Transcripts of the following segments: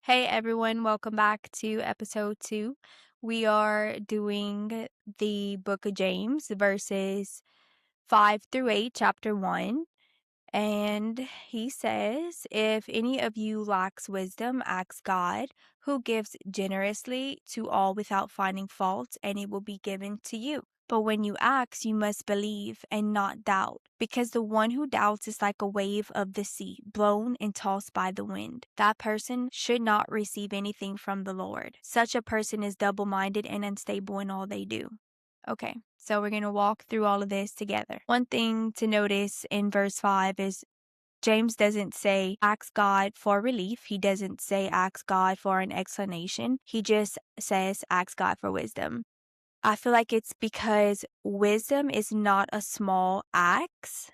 Hey everyone, welcome back to episode 2. We are doing the book of James, verses 5 through 8, chapter 1. And he says, if any of you lacks wisdom, ask God, who gives generously to all without finding fault, and it will be given to you. But when you ask, you must believe and not doubt, because the one who doubts is like a wave of the sea, blown and tossed by the wind. That person should not receive anything from the Lord. Such a person is double minded and unstable in all they do. Okay, so we're going to walk through all of this together. One thing to notice in verse 5 is James doesn't say ask God for relief. He doesn't say ask God for an explanation. He just says ask God for wisdom. I feel like it's because wisdom is not a small axe.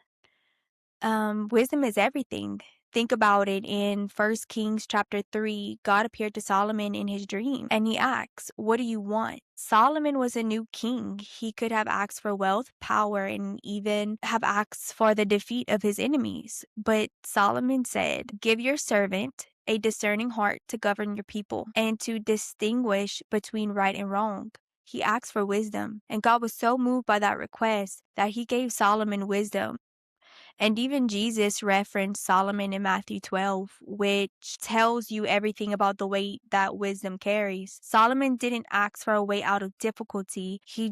Wisdom is everything. Think about it. In 1 Kings chapter 3, God appeared to Solomon in his dream and he asks, what do you want? Solomon was a new king. He could have asked for wealth, power, and even have asked for the defeat of his enemies. But Solomon said, give your servant a discerning heart to govern your people and to distinguish between right and wrong. He asked for wisdom, and God was so moved by that request that he gave Solomon wisdom. And even Jesus referenced Solomon in Matthew 12, which tells you everything about the weight that wisdom carries. Solomon didn't ask for a way out of difficulty. He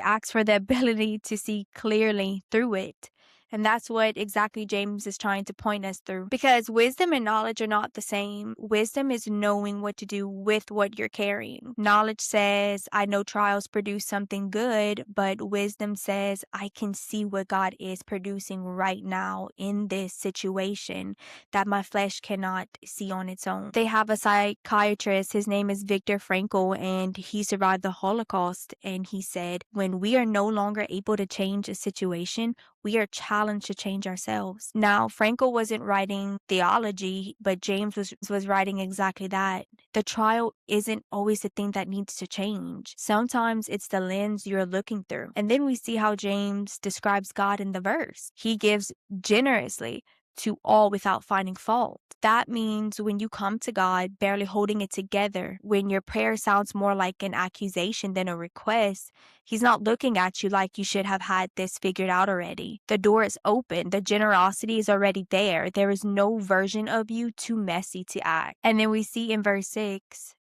asked for the ability to see clearly through it. And that's what exactly James is trying to point us through. Because wisdom and knowledge are not the same. Wisdom is knowing what to do with what you're carrying. Knowledge says, I know trials produce something good, but wisdom says, I can see what God is producing right now in this situation that my flesh cannot see on its own. They have a psychiatrist, his name is Viktor Frankl, and he survived the Holocaust. And he said, when we are no longer able to change a situation, we are challenged to change ourselves. Now, Frankl wasn't writing theology, but James was writing exactly that. The trial isn't always the thing that needs to change. Sometimes it's the lens you're looking through. And then we see how James describes God in the verse. He gives generously to all without finding fault. That means when you come to God barely holding it together, when your prayer sounds more like an accusation than a request, He's not looking at you like you should have had this figured out already. The door is open. The generosity is already there. There is no version of you too messy to act. And then we see in verse 6,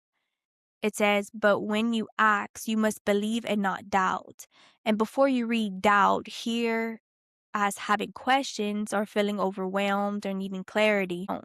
it says, but when you ask, you must believe and not doubt. And before you read doubt, here as having questions or feeling overwhelmed or needing clarity. Don't.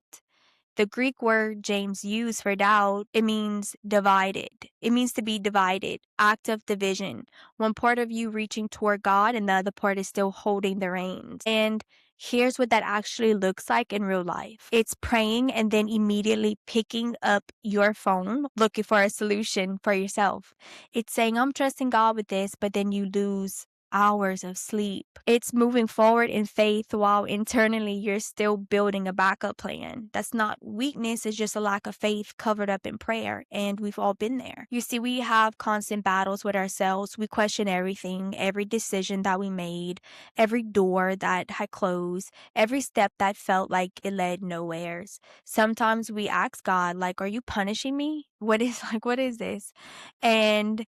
The Greek word James used for doubt, it means divided. It means to be divided, act of division. One part of you reaching toward God and the other part is still holding the reins. And here's what that actually looks like in real life. It's praying and then immediately picking up your phone, looking for a solution for yourself. It's saying, I'm trusting God with this, but then you lose hours of sleep. It's moving forward in faith while internally you're still building a backup plan. That's not weakness, it's just a lack of faith covered up in prayer, and we've all been there. You see, we have constant battles with ourselves. We question everything, every decision that we made, every door that had closed, every step that felt like it led nowheres. Sometimes we ask God, like, are you punishing me? What is this? And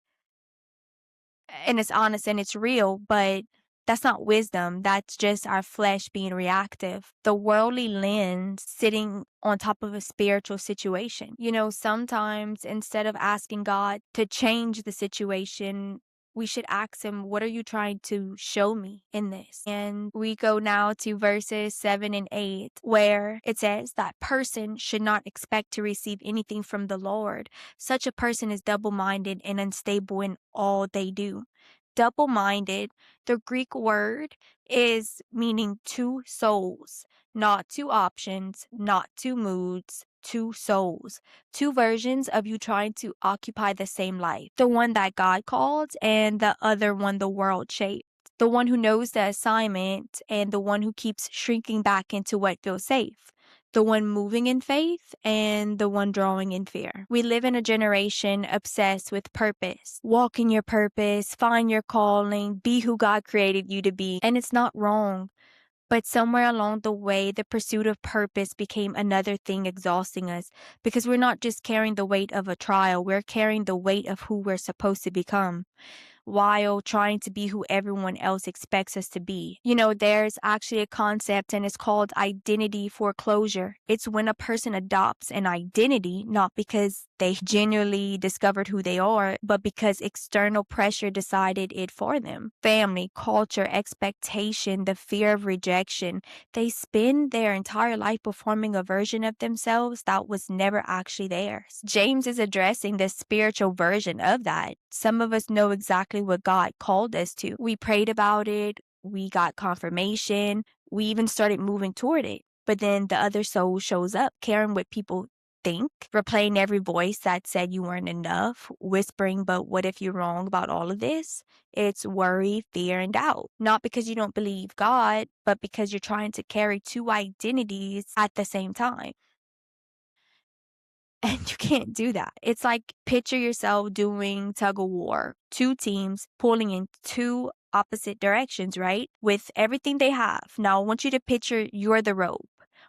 it's honest and it's real, but that's not wisdom. That's just our flesh being reactive. The worldly lens sitting on top of a spiritual situation. You know, sometimes instead of asking God to change the situation, we should ask him, what are you trying to show me in this? And we go now to verses 7 and 8, where it says that person should not expect to receive anything from the Lord. Such a person is double-minded and unstable in all they do. Double-minded, the Greek word is meaning two souls, not two options, not two moods, two souls, two versions of you trying to occupy the same life. The one that God called and the other one the world shaped. The one who knows the assignment and the one who keeps shrinking back into what feels safe. The one moving in faith and the one drawing in fear. We live in a generation obsessed with purpose. Walk in your purpose, find your calling, be who God created you to be. And it's not wrong. But somewhere along the way, the pursuit of purpose became another thing exhausting us, because we're not just carrying the weight of a trial, we're carrying the weight of who we're supposed to become, while trying to be who everyone else expects us to be. There's actually a concept, and it's called identity foreclosure. It's when a person adopts an identity, not because they genuinely discovered who they are, but because external pressure decided it for them. Family, culture, expectation, the fear of rejection. They spend their entire life performing a version of themselves that was never actually theirs. James is addressing the spiritual version of that. Some of us know exactly what God called us to. We prayed about it, we got confirmation, we even started moving toward it. But then the other soul shows up, caring what people think, replaying every voice that said you weren't enough, whispering, but what if you're wrong about all of this? It's worry, fear, and doubt. Not because you don't believe God, but because you're trying to carry two identities at the same time. And you can't do that. It's like, picture yourself doing tug of war, two teams pulling in two opposite directions, right? With everything they have. Now, I want you to picture you're the rope.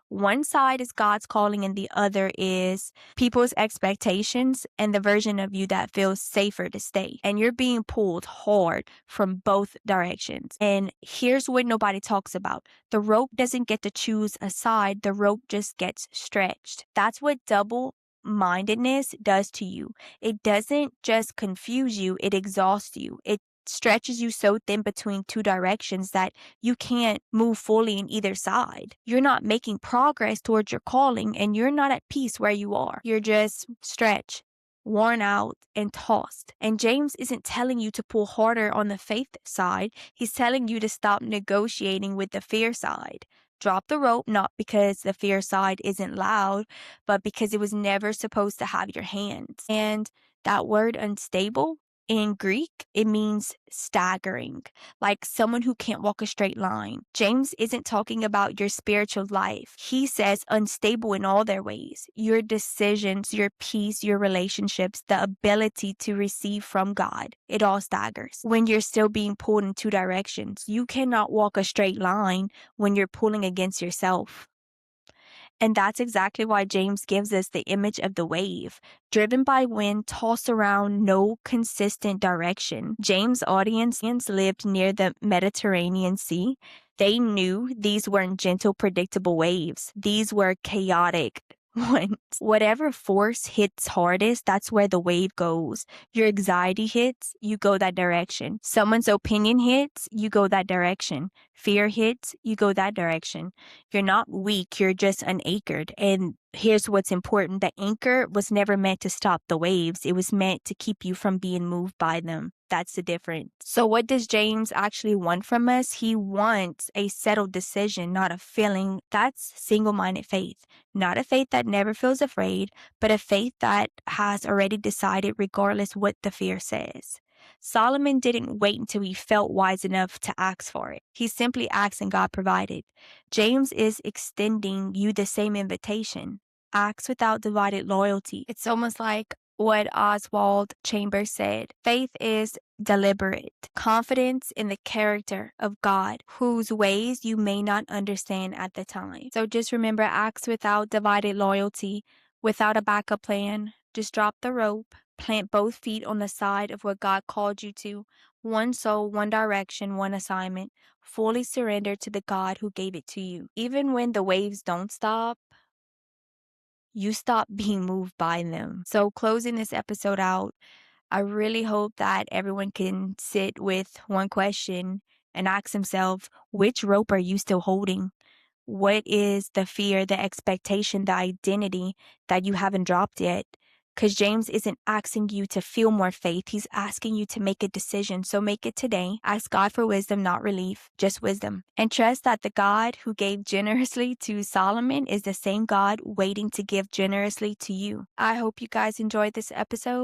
One side is God's calling, and the other is people's expectations and the version of you that feels safer to stay. And you're being pulled hard from both directions. And here's what nobody talks about: the rope doesn't get to choose a side, the rope just gets stretched. That's what double-mindedness does to you. It doesn't just confuse you, it exhausts you. It stretches you so thin between two directions that you can't move fully in either side. You're not making progress towards your calling, and you're not at peace where you are. You're just stretched, worn out, and tossed. And James isn't telling you to pull harder on the faith side. He's telling you to stop negotiating with the fear side. Drop the rope, not because the fear side isn't loud, but because it was never supposed to have your hands. And that word unstable, in Greek, it means staggering, like someone who can't walk a straight line. James isn't talking about your spiritual life. He says unstable in all their ways. Your decisions, your peace, your relationships, the ability to receive from God, it all staggers when you're still being pulled in two directions. You cannot walk a straight line when you're pulling against yourself. And that's exactly why James gives us the image of the wave, driven by wind, tossed around, no consistent direction. James' audience lived near the Mediterranean Sea. They knew these weren't gentle, predictable waves. These were chaotic ones. Whatever force hits hardest, that's where the wave goes. Your anxiety hits, you go that direction. Someone's opinion hits, you go that direction. Fear hits, you go that direction. You're not weak, you're just unanchored. And here's what's important: the anchor was never meant to stop the waves, it was meant to keep you from being moved by them. That's the difference. So what does James actually want from us? He wants a settled decision, not a feeling. That's single-minded faith. Not a faith that never feels afraid, but a faith that has already decided regardless what the fear says. Solomon didn't wait until he felt wise enough to ask for it. He simply asked and God provided. James is extending you the same invitation. Ask without divided loyalty. It's almost like what Oswald Chambers said: faith is deliberate confidence in the character of God, whose ways you may not understand at the time. So just remember, ask without divided loyalty, without a backup plan. Just drop the rope, plant both feet on the side of what God called you to. One soul, one direction, one assignment. Fully surrender to the God who gave it to you. Even when the waves don't stop, you stop being moved by them. So closing this episode out, I really hope that everyone can sit with one question and ask themselves, which rope are you still holding? What is the fear, the expectation, the identity that you haven't dropped yet? Because James isn't asking you to feel more faith. He's asking you to make a decision. So make it today. Ask God for wisdom, not relief, just wisdom. And trust that the God who gave generously to Solomon is the same God waiting to give generously to you. I hope you guys enjoyed this episode.